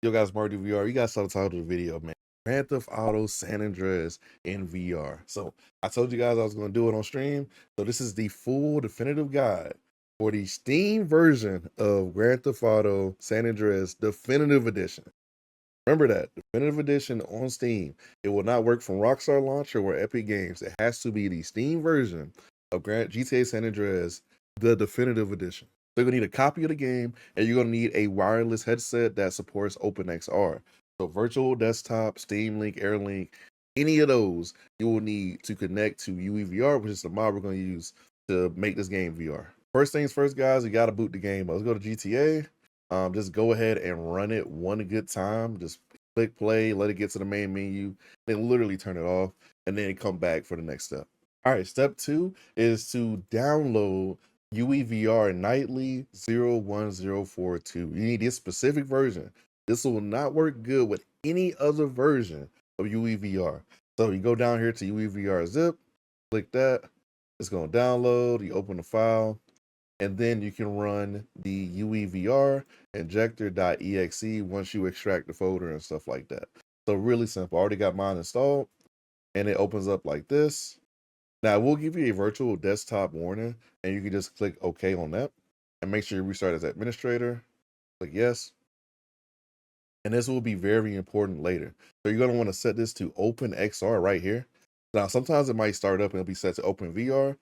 Yo guys, Marty VR, you guys saw the title of the video, man. Grand Theft Auto San Andreas in VR. So I told you guys I was going to do it on stream. So this is the full definitive guide for the Steam version of Grand Theft Auto San Andreas Definitive Edition. Remember that, Definitive Edition on Steam. It will not work from Rockstar Launcher or Epic Games. It has to be the Steam version of GTA San Andreas, the Definitive Edition. So you're gonna need a copy of the game, and you're gonna need a wireless headset that supports OpenXR. So virtual desktop, Steam Link, AirLink, any of those, you will need to connect to UEVR, which is the mod we're gonna use to make this game VR. First things first, guys, you gotta boot the game. Let's go to GTA. Just go ahead and run it one good time. Just click play, let it get to the main menu, then literally turn it off, and then come back for the next step. All right, step 2 is to download UEVR Nightly 01042. You need this specific version. This will not work good with any other version of UEVR. So you go down here to UEVR zip, click that. It's going to download. You open the file, and then you can run the UEVR injector.exe once you extract the folder and stuff like that. So really simple. I already got mine installed, and it opens up like this. Now, we'll give you a virtual desktop warning, and you can just click OK on that, and make sure you restart as administrator. Click yes. And this will be very important later. So you're going to want to set this to OpenXR right here. Now, sometimes it might start up and it'll be set to OpenVR.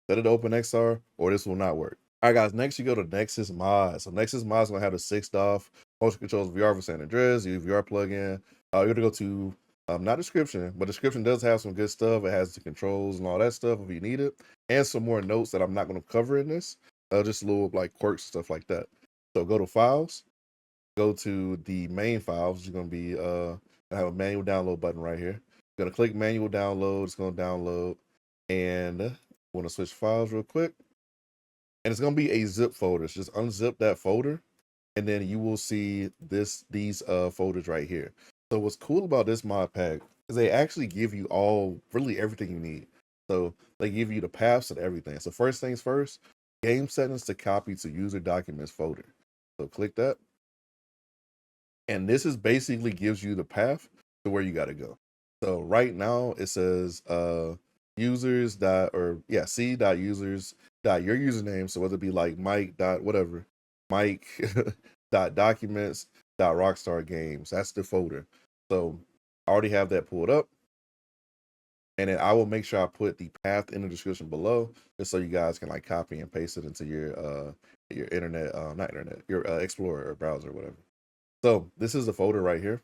Set it to OpenXR, or this will not work. All right, guys, next you go to Nexus Mod. So Nexus Mod is going to have the 6DOF motion controls VR for San Andreas, UEVR plugin. You're going to go to, not description, but description does have some good stuff. It has the controls and all that stuff if you need it, and some more notes that I'm not going to cover in this. Just a little like quirks, stuff like that. So go to Files, go to the main files. It's going to be, I have a manual download button right here. You're going to click manual download. It's going to download, and I want to switch files real quick. And it's going to be a zip folder. So just unzip that folder, and then you will see these folders right here. So what's cool about this mod pack is they actually give you really everything you need. So they give you the paths and everything. So first things first, game settings to copy to user documents folder. So click that. And this is basically gives you the path to where you got to go. So right now it says users dot c dot users dot your username. So whether it be like Mike dot whatever, Mike dot documents dot Rockstar games. That's the folder. So I already have that pulled up. And then I will make sure I put the path in the description below, just so you guys can like copy and paste it into your internet, not internet, your Explorer or browser or whatever. So this is the folder right here.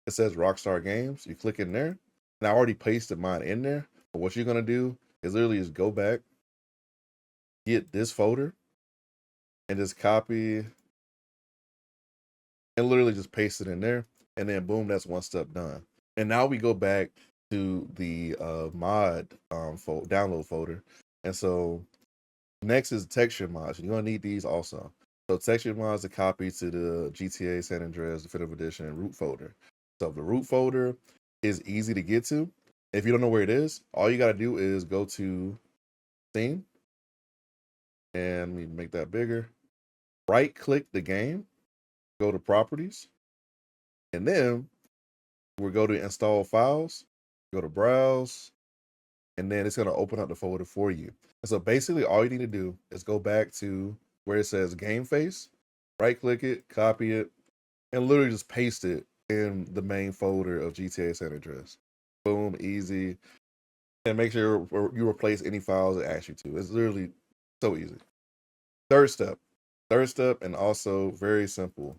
It says Rockstar Games. You click in there, and I already pasted mine in there. But what you're gonna do is literally just go back, get this folder, and just copy, and literally just paste it in there, and then boom, that's one step done. And now we go back to the mod download folder, and so next is texture mods. You're gonna need these also. So texture mods to copy to the GTA San Andreas Definitive Edition root folder. So the root folder is easy to get to. If you don't know where it is, all you gotta do is go to Steam, and we make that bigger. Right click the game, go to properties, and then we'll go to install files, go to browse, and then it's gonna open up the folder for you. And so basically all you need to do is go back to where it says game face, right click it, copy it, and literally just paste it in the main folder of GTA San Andreas. Boom, easy. And make sure you replace any files it asks you to. It's literally so easy. Third step, and also very simple.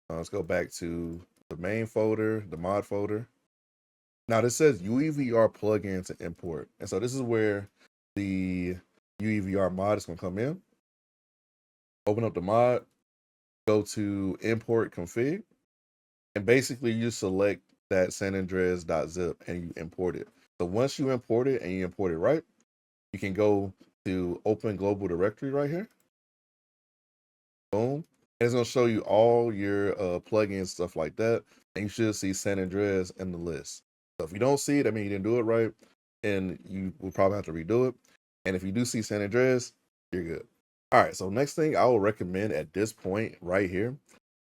Let's go back to the main folder, the mod folder. Now this says UEVR plugin to import. And so this is where the UEVR mod is going to come in. Open up the mod, go to import config, and basically you select that San Andreas.zip and you import it. So once you import it and you import it right, you can go to open global directory right here. Boom. And it's going to show you all your plugins, stuff like that. And you should see San Andreas in the list. So if you don't see it, I mean, you didn't do it right, and you will probably have to redo it. And if you do see San Andreas, you're good. All right, so next thing I will recommend at this point right here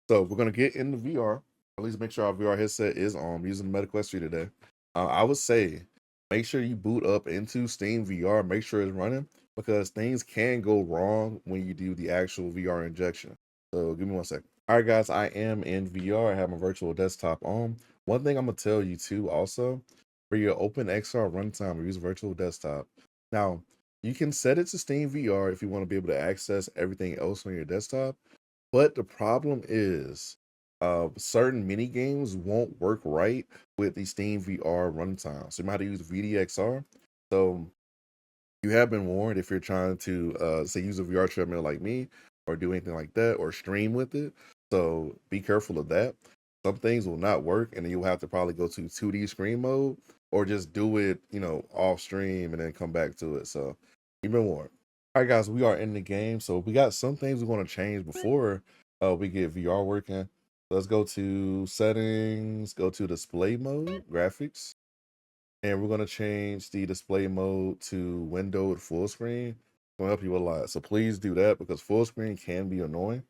So we're gonna get into VR. At least make sure our VR headset is on. I'm using the Meta Quest 3 today. I would say make sure you boot up into Steam VR. Make sure it's running because things can go wrong when you do the actual VR injection. So give me 1 second. All right, guys, I am in VR. I have my virtual desktop on. One thing I'm gonna tell you too, also, for your OpenXR runtime, we use virtual desktop. Now, you can set it to Steam VR if you want to be able to access everything else on your desktop. But the problem is, certain mini games won't work right with the Steam VR runtime. So you might have to use VDXR. So you have been warned if you're trying to say use a VR treadmill like me or do anything like that or stream with it. So be careful of that. Some things will not work, and then you'll have to probably go to 2D screen mode or just do it, off stream and then come back to it. So you've been warned. All right, guys, we are in the game. So we got some things we want to change before we get VR working. Let's go to settings, go to display mode, graphics. And we're gonna change the display mode to windowed full screen. It's gonna help you a lot. So please do that because full screen can be annoying.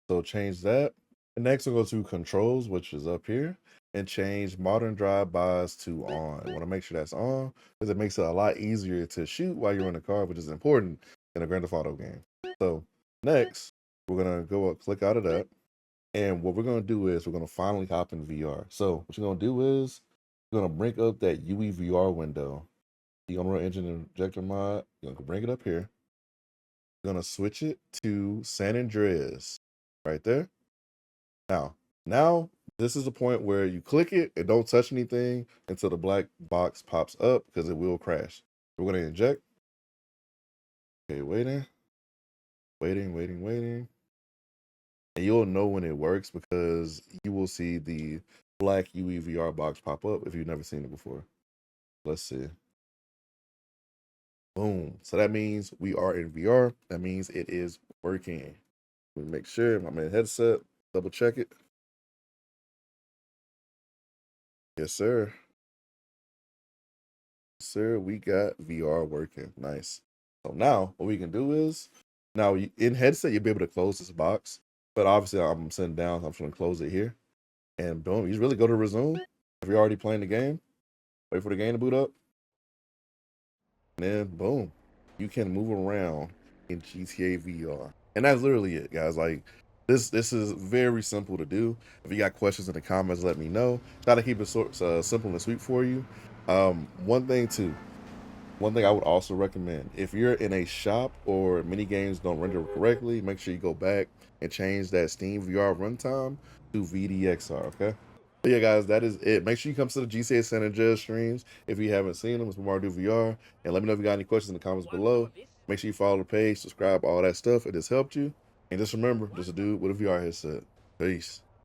So change that. And next we'll go to controls, which is up here, and change modern drive-bys to on. You want to make sure that's on because it makes it a lot easier to shoot while you're in the car, which is important in a Grand Theft Auto game. So next, we're gonna go up, click out of that. And what we're gonna do is we're gonna finally hop in VR. So what you're gonna do is you're gonna bring up that UEVR window, the Unreal Engine Injector mod. You're gonna bring it up here. You're gonna switch it to San Andreas, right there. Now this is the point where you click it and don't touch anything until the black box pops up because it will crash. We're gonna inject. Okay, waiting. And you'll know when it works because you will see the black UEVR box pop up if you've never seen it before. Let's see. Boom. So that means we are in VR. That means it is working. Let me make sure my man headset, double check it. Yes, sir. Yes, sir, we got VR working. Nice. So now what we can do is now in headset, you'll be able to close this box. But obviously I'm sitting down, so I'm just gonna close it here. And boom, you just really go to resume. If you're already playing the game, wait for the game to boot up. And then boom, you can move around in GTA VR. And that's literally it, guys. Like this is very simple to do. If you got questions in the comments, let me know. Try to keep it simple and sweet for you. One thing too, one thing I would also recommend, if you're in a shop or mini games don't render correctly, make sure you go back and change that Steam VR runtime to VDXR, okay? But yeah, guys, that is it. Make sure you come to the GTA San Andreas streams if you haven't seen them. It's Mario VR. And let me know if you got any questions in the comments below. Make sure you follow the page, subscribe, all that stuff. It has helped you. And just remember, just a dude with a VR headset. Peace.